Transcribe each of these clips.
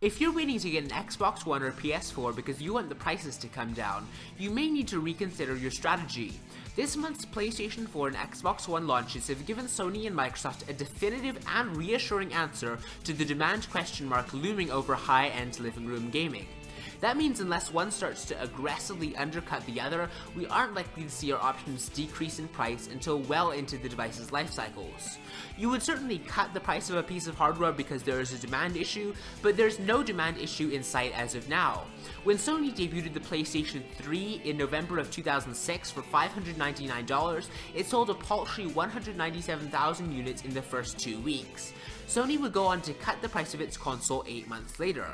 If you're waiting to get an Xbox One or PS4 because you want the prices to come down, you may need to reconsider your strategy. This month's PlayStation 4 and Xbox One launches have given Sony and Microsoft a definitive and reassuring answer to the demand question mark looming over high-end living room gaming. That means unless one starts to aggressively undercut the other, we aren't likely to see our options decrease in price until well into the device's life cycles. You would certainly cut the price of a piece of hardware because there is a demand issue, but there's no demand issue in sight as of now. When Sony debuted the PlayStation 3 in November of 2006 for $599, it sold a paltry 197,000 units in the first 2 weeks. Sony would go on to cut the price of its console 8 months later.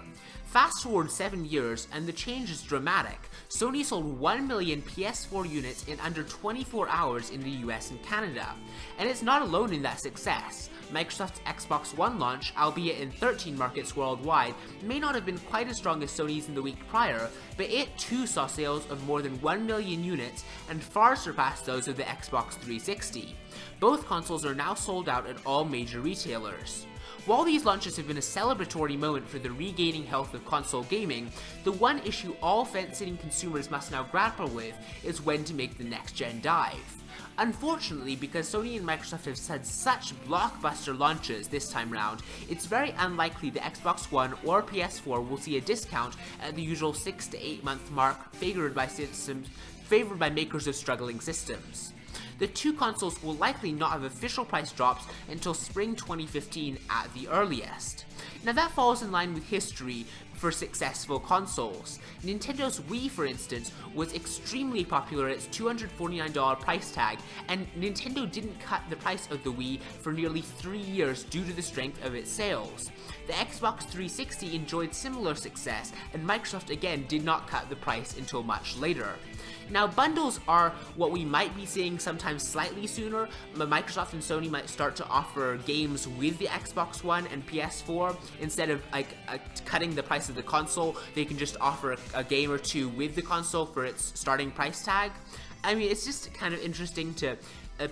Fast forward 7 years, and the change is dramatic. Sony sold 1 million PS4 units in under 24 hours in the US and Canada. And it's not alone in that success. Microsoft's Xbox One launch, albeit in 13 markets worldwide, may not have been quite as strong as Sony's in the week prior, but it too saw sales of more than 1 million units and far surpassed those of the Xbox 360. Both consoles are now sold out at all major retailers. While these launches have been a celebratory moment for the regaining health of console gaming, the one issue all fence-sitting consumers must now grapple with is when to make the next-gen dive. Unfortunately, because Sony and Microsoft have had such blockbuster launches this time round, it's very unlikely the Xbox One or PS4 will see a discount at the usual 6 to 8 month mark favored by makers of struggling systems. The two consoles will likely not have official price drops until spring 2015 at the earliest. Now that falls in line with history for successful consoles. Nintendo's Wii, for instance, was extremely popular at its $249 price tag, and Nintendo didn't cut the price of the Wii for nearly 3 years due to the strength of its sales. The Xbox 360 enjoyed similar success, and Microsoft again did not cut the price until much later. Now, bundles are what we might be seeing sometimes slightly sooner. Microsoft and Sony might start to offer games with the Xbox One and PS4. Instead of cutting the price of the console, they can just offer a game or two with the console for its starting price tag. I mean, it's just kind of interesting to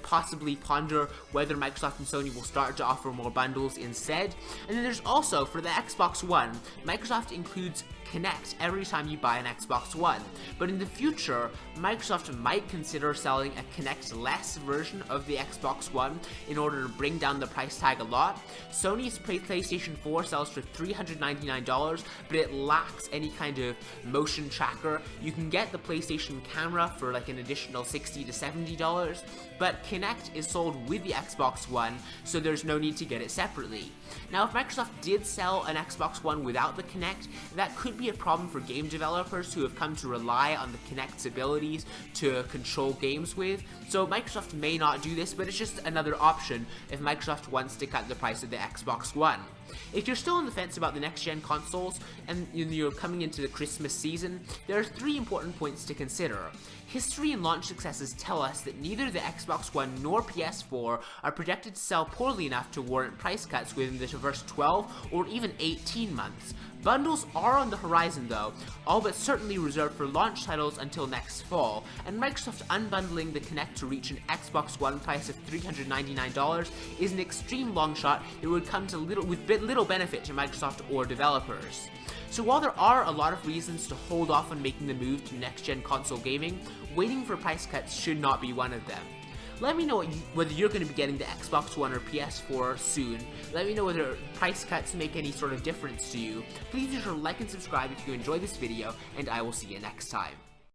possibly ponder whether Microsoft and Sony will start to offer more bundles instead. And then there's also, for the Xbox One, Microsoft includes Kinect every time you buy an Xbox One. But in the future, Microsoft might consider selling a Kinect-less version of the Xbox One in order to bring down the price tag a lot. Sony's PlayStation 4 sells for $399, but it lacks any kind of motion tracker. You can get the PlayStation camera for like an additional $60 to $70, but Kinect is sold with the Xbox One, so there's no need to get it separately. Now, if Microsoft did sell an Xbox One without the Kinect, that could be a problem for game developers who have come to rely on the Kinect's abilities to control games with. So Microsoft may not do this, but it's just another option if Microsoft wants to cut the price of the Xbox One. If you're still on the fence about the next-gen consoles and you're coming into the Christmas season, there are 3 important points to consider. History and launch successes tell us that neither the Xbox One nor PS4 are projected to sell poorly enough to warrant price cuts within the first 12 or even 18 months. Bundles are on the horizon though, all but certainly reserved for launch titles until next fall, and Microsoft unbundling the Kinect to reach an Xbox One price of $399 is an extreme long shot that would come to little benefit to Microsoft or developers. So while there are a lot of reasons to hold off on making the move to next-gen console gaming, waiting for price cuts should not be one of them. Let me know whether you're going to be getting the Xbox One or PS4 soon. Let me know whether price cuts make any sort of difference to you. Please be sure to like and subscribe if you enjoyed this video, and I will see you next time.